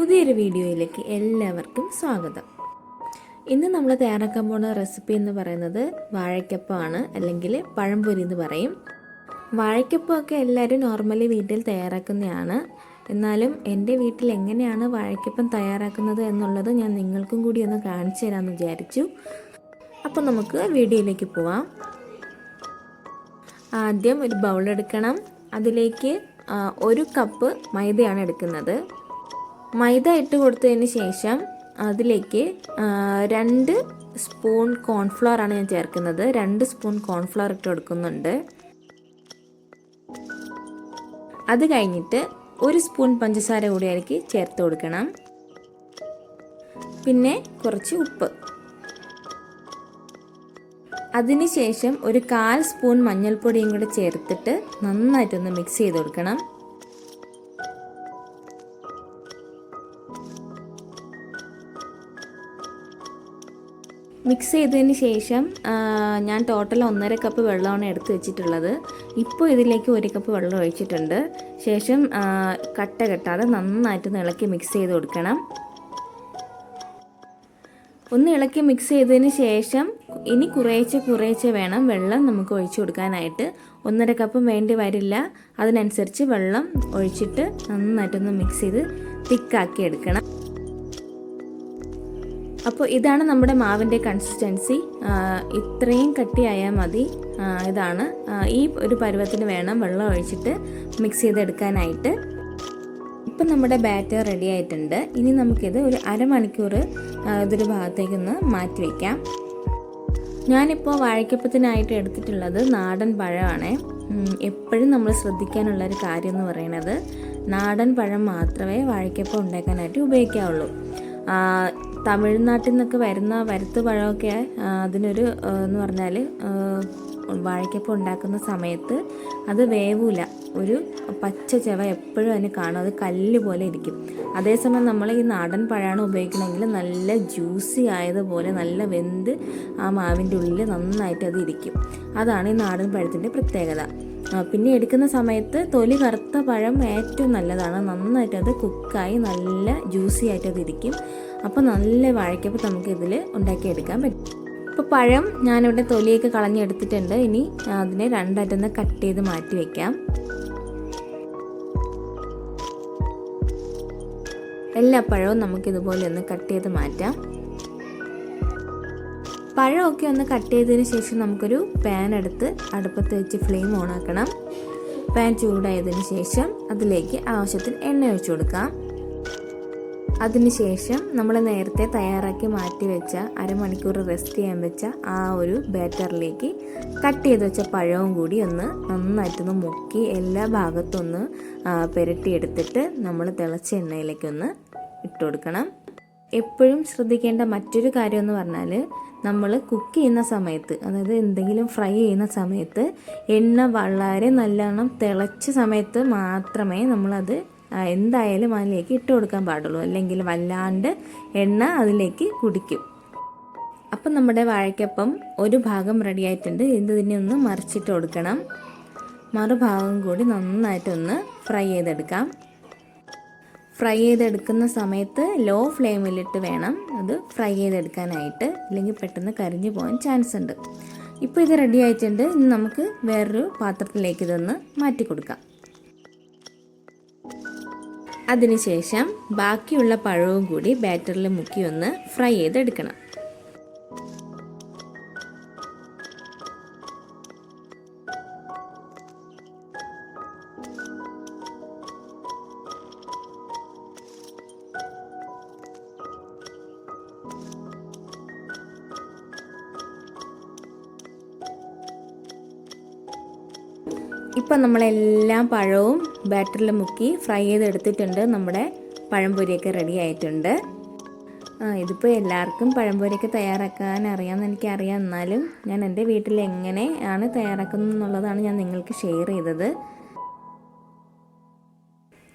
പുതിയൊരു വീഡിയോയിലേക്ക് എല്ലാവർക്കും സ്വാഗതം. ഇന്ന് നമ്മൾ തയ്യാറാക്കാൻ പോകുന്ന റെസിപ്പി എന്ന് പറയുന്നത് വാഴയ്ക്കപ്പമാണ്, അല്ലെങ്കിൽ പഴംപൊരി എന്ന് പറയും. വാഴയ്ക്കപ്പമൊക്കെ എല്ലാവരും നോർമലി വീട്ടിൽ തയ്യാറാക്കുന്നതാണ്. എന്നാലും എൻ്റെ വീട്ടിൽ എങ്ങനെയാണ് വാഴയ്ക്കപ്പം തയ്യാറാക്കുന്നത് എന്നുള്ളത് ഞാൻ നിങ്ങൾക്കും കൂടി ഒന്ന് കാണിച്ചു തരാമെന്ന് വിചാരിച്ചു. അപ്പോൾ നമുക്ക് വീഡിയോയിലേക്ക് പോവാം. ആദ്യം ഒരു ബൗൾ എടുക്കണം. അതിലേക്ക് 1 കപ്പ് മൈദയാണ് എടുക്കുന്നത്. മൈദ ഇട്ട് കൊടുത്തതിന് ശേഷം അതിലേക്ക് 2 സ്പൂൺ കോൺഫ്ലവർ ആണ് ഞാൻ ചേർക്കുന്നത്. 2 സ്പൂൺ കോൺഫ്ലവർ ഇട്ട് കൊടുക്കുന്നുണ്ട്. അത് കഴിഞ്ഞിട്ട് 1 സ്പൂൺ പഞ്ചസാര കൂടി അതിലേക്ക് ചേർത്ത് കൊടുക്കണം. പിന്നെ കുറച്ച് ഉപ്പ്. അതിനുശേഷം ഒരു 1/4 സ്പൂൺ മഞ്ഞൾപ്പൊടിയും കൂടെ ചേർത്തിട്ട് നന്നായിട്ടൊന്ന് മിക്സ് ചെയ്ത് കൊടുക്കണം. മിക്സ് ചെയ്തതിന് ശേഷം ഞാൻ ടോട്ടൽ 1.5 കപ്പ് വെള്ളമാണ് എടുത്ത് വെച്ചിട്ടുള്ളത്. ഇപ്പോൾ ഇതിലേക്ക് 1 കപ്പ് വെള്ളം ഒഴിച്ചിട്ടുണ്ട്. ശേഷം കട്ട കെട്ടാതെ നന്നായിട്ട് ഇളക്കി മിക്സ് ചെയ്ത് കൊടുക്കണം. ഒന്ന് ഇളക്കി മിക്സ് ചെയ്തതിന് ശേഷം ഇനി കുറേശ്ശെ വേണം വെള്ളം നമുക്ക് ഒഴിച്ചു കൊടുക്കാനായിട്ട്. 1.5 കപ്പും വേണ്ടി വരില്ല. അതിനനുസരിച്ച് വെള്ളം ഒഴിച്ചിട്ട് നന്നായിട്ടൊന്ന് മിക്സ് ചെയ്ത് തിക്കാക്കി എടുക്കണം. അപ്പോൾ ഇതാണ് നമ്മുടെ മാവിൻ്റെ കൺസിസ്റ്റൻസി. ഇത്രയും കട്ടിയായാൽ മതി. ഇതാണ് ഈ ഒരു പരുവത്തിന് വേണം വെള്ളം ഒഴിച്ചിട്ട് മിക്സ് ചെയ്തെടുക്കാനായിട്ട്. ഇപ്പം നമ്മുടെ ബാറ്റർ റെഡി ആയിട്ടുണ്ട്. ഇനി നമുക്കിത് ഒരു അരമണിക്കൂർ ഇതൊരു ഭാഗത്തേക്കൊന്ന് മാറ്റി വയ്ക്കാം. ഞാനിപ്പോൾ വാഴയ്ക്കപ്പത്തിനായിട്ട് എടുത്തിട്ടുള്ളത് നാടൻ പഴമാണ്. എപ്പോഴും നമ്മൾ ശ്രദ്ധിക്കാനുള്ളൊരു കാര്യം എന്ന് പറയുന്നത് നാടൻ പഴം മാത്രമേ വാഴയ്ക്കപ്പം ഉണ്ടാക്കാനായിട്ട് ഉപയോഗിക്കാവുള്ളൂ. തമിഴ്നാട്ടിൽ നിന്നൊക്കെ വരുന്ന വരുത്ത് പഴമൊക്കെ അതിനൊരു എന്ന് പറഞ്ഞാൽ വാഴയ്ക്കപ്പം ഉണ്ടാക്കുന്ന സമയത്ത് അത് വേവൂല. ഒരു പച്ച ചവ എപ്പോഴും അതിന് കാണും. അത് കല്ല് പോലെ ഇരിക്കും. അതേസമയം നമ്മൾ ഈ നാടൻ പഴമാണ് ഉപയോഗിക്കണമെങ്കിൽ നല്ല ജ്യൂസി ആയതുപോലെ നല്ല വെന്ത് ആ മാവിൻ്റെ ഉള്ളിൽ നന്നായിട്ട് അത് ഇരിക്കും. അതാണ് ഈ നാടൻ പഴത്തിൻ്റെ പ്രത്യേകത. പിന്നെ എടുക്കുന്ന സമയത്ത് തൊലി കറുത്ത പഴം ഏറ്റവും നല്ലതാണ്. നന്നായിട്ട് അത് കുക്കായി നല്ല ജ്യൂസി ആയിട്ട് അത് ഇരിക്കും. അപ്പോൾ നല്ല വാഴയ്ക്കപ്പം നമുക്ക് ഇതിൽ ഉണ്ടാക്കിയെടുക്കാൻ പറ്റും. ഇപ്പോൾ പഴം ഞാനിവിടെ തൊലിയൊക്കെ കളഞ്ഞെടുത്തിട്ടുണ്ട്. ഇനി അതിനെ 2 കട്ട് ചെയ്ത് മാറ്റി വയ്ക്കാം. എല്ലാ പഴവും നമുക്കിതുപോലെ ഒന്ന് കട്ട് ചെയ്ത് മാറ്റാം. പഴമൊക്കെ ഒന്ന് കട്ട് ചെയ്തതിന് ശേഷം നമുക്കൊരു പാൻ എടുത്ത് അടുപ്പത്ത് വെച്ച് ഫ്ലെയിം ഓൺ ആക്കണം. പാൻ ചൂടായതിന് ശേഷം അതിലേക്ക് ആവശ്യത്തിന് എണ്ണ ഒഴിച്ചു കൊടുക്കാം. അതിനുശേഷം നമ്മൾ നേരത്തെ തയ്യാറാക്കി മാറ്റി വെച്ച അരമണിക്കൂർ റെസ്റ്റ് ചെയ്യാൻ വെച്ച ആ ഒരു ബാറ്ററിലേക്ക് കട്ട് ചെയ്ത് വെച്ച പഴവും കൂടി ഒന്ന് നന്നായിട്ടൊന്ന് മുക്കി എല്ലാ ഭാഗത്തും ഒന്ന് പുരട്ടിയെടുത്തിട്ട് നമ്മൾ തിളച്ച എണ്ണയിലേക്കൊന്ന് ഇട്ട് കൊടുക്കണം. എപ്പോഴും ശ്രദ്ധിക്കേണ്ട മറ്റൊരു കാര്യം എന്ന് പറഞ്ഞാൽ നമ്മൾ കുക്ക് ചെയ്യുന്ന സമയത്ത്, അതായത് എന്തെങ്കിലും ഫ്രൈ ചെയ്യുന്ന സമയത്ത് എണ്ണ വളരെ നല്ലോണം തിളച്ച സമയത്ത് മാത്രമേ നമ്മളത് എന്തായാലും അതിലേക്ക് ഇട്ട് കൊടുക്കാൻ പാടുള്ളൂ. അല്ലെങ്കിൽ വല്ലാണ്ട് എണ്ണ അതിലേക്ക് കുടിക്കും. അപ്പം നമ്മുടെ വാഴയ്ക്കപ്പം ഒരു ഭാഗം റെഡി ആയിട്ടുണ്ട്. ഇതിനെ ഒന്ന് മറിച്ചിട്ട് കൊടുക്കണം. മറുഭാഗം കൂടി നന്നായിട്ടൊന്ന് ഫ്രൈ ചെയ്തെടുക്കാം. ഫ്രൈ ചെയ്തെടുക്കുന്ന സമയത്ത് ലോ ഫ്ലെയിമിലിട്ട് വേണം അത് ഫ്രൈ ചെയ്തെടുക്കാനായിട്ട്, അല്ലെങ്കിൽ പെട്ടെന്ന് കരിഞ്ഞു പോകാൻ ചാൻസ് ഉണ്ട്. ഇപ്പോൾ ഇത് റെഡി ആയിട്ടുണ്ട്. ഇനി നമുക്ക് വേറൊരു പാത്രത്തിലേക്ക് ഇതൊന്ന് മാറ്റി കൊടുക്കാം. അതിനുശേഷം ബാക്കിയുള്ള പഴവും കൂടി ബാറ്ററിൽ മുക്കി ഒന്ന് ഫ്രൈ ചെയ്തെടുക്കണം. ഇപ്പം നമ്മളെല്ലാം പഴവും ബാറ്ററിൽ മുക്കി ഫ്രൈ ചെയ്തെടുത്തിട്ടുണ്ട്. നമ്മുടെ പഴംപൊരിയൊക്കെ റെഡി ആയിട്ടുണ്ട്. ഇതിപ്പോൾ എല്ലാവർക്കും പഴംപൊരിയൊക്കെ തയ്യാറാക്കാൻ അറിയാമെന്ന് എനിക്കറിയാം. എന്നാലും ഞാൻ എൻ്റെ വീട്ടിൽ എങ്ങനെയാണ് തയ്യാറാക്കുന്നത് എന്നുള്ളതാണ് ഞാൻ നിങ്ങൾക്ക് ഷെയർ ചെയ്തത്.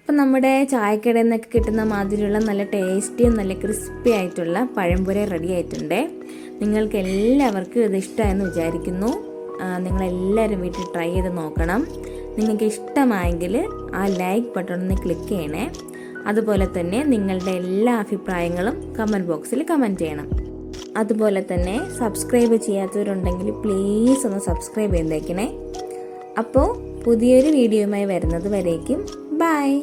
ഇപ്പം നമ്മുടെ ചായക്കടയിൽ നിന്നൊക്കെ കിട്ടുന്ന മാതിരിയുള്ള നല്ല ടേസ്റ്റിയും നല്ല ക്രിസ്പി ആയിട്ടുള്ള പഴംപൊരി റെഡി ആയിട്ടുണ്ട്. നിങ്ങൾക്ക് എല്ലാവർക്കും ഇത് ഇഷ്ടമായെന്ന് വിചാരിക്കുന്നു. നിങ്ങളെല്ലാവരും വീട്ടിൽ ട്രൈ ചെയ്ത് നോക്കണം. നിങ്ങൾക്ക് ഇഷ്ടമായെങ്കിൽ ആ ലൈക്ക് ബട്ടൺ ഒന്ന് ക്ലിക്ക് ചെയ്യണേ. അതുപോലെ തന്നെ നിങ്ങളുടെ എല്ലാ അഭിപ്രായങ്ങളും കമൻറ്റ് ബോക്സിൽ കമൻറ്റ് ചെയ്യണം. അതുപോലെ തന്നെ സബ്സ്ക്രൈബ് ചെയ്യാത്തവരുണ്ടെങ്കിൽ പ്ലീസ് ഒന്ന് സബ്സ്ക്രൈബ് ചെയ്തേക്കണേ. അപ്പോൾ പുതിയൊരു വീഡിയോയുമായി വരുന്നത് വരേക്കും ബൈ.